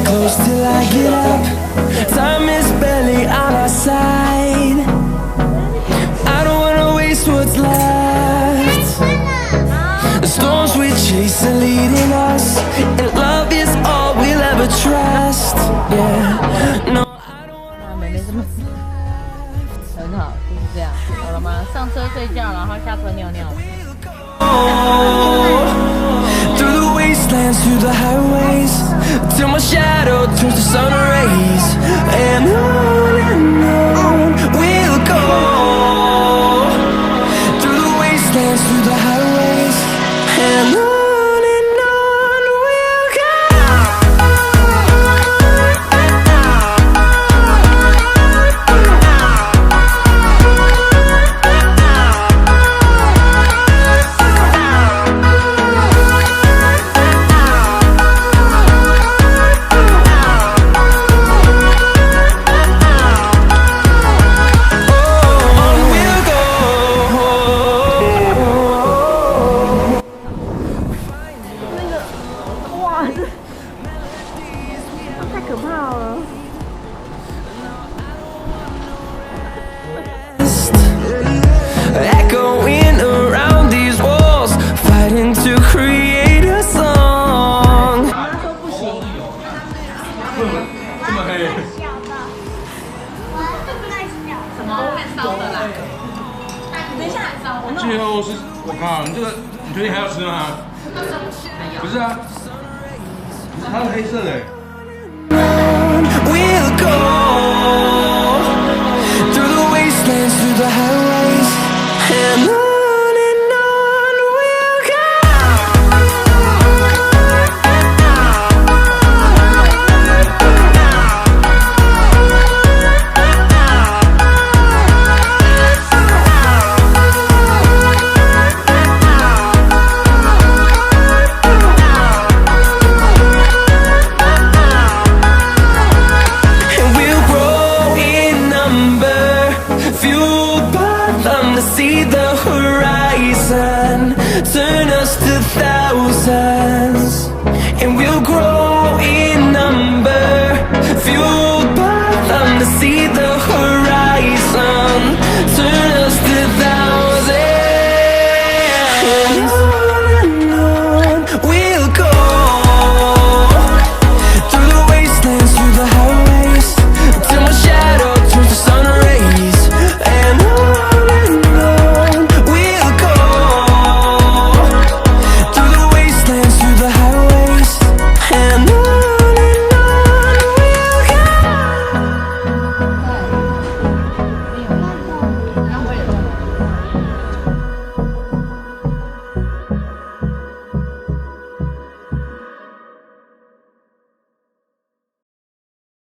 Close till I get up. Time is barely on our side. I don't wanna waste what's left. The storms we chase are leading us, and love is all we'll ever trust. Yeah. No. 妹妹这么很好，就是这样。好了吗？上车睡觉，然后下车尿尿。Through the wastelands, through the highways, till my shadow turns to sun rays, and on we'll go. Through the wastelands, through the highways, and on we'll go. 太可怕了。Echoing around these walls, fighting to create a song. 他说不行。这么黑？什么？会烧的啦。等一下，最后是我靠，你这个你确定还要吃吗？不是啊，它是黑色的。 We'll go through the wastelands, through the highways, and on we'll go. And we'll grow in number, fueled by them to see the horizon, turn us to thousands.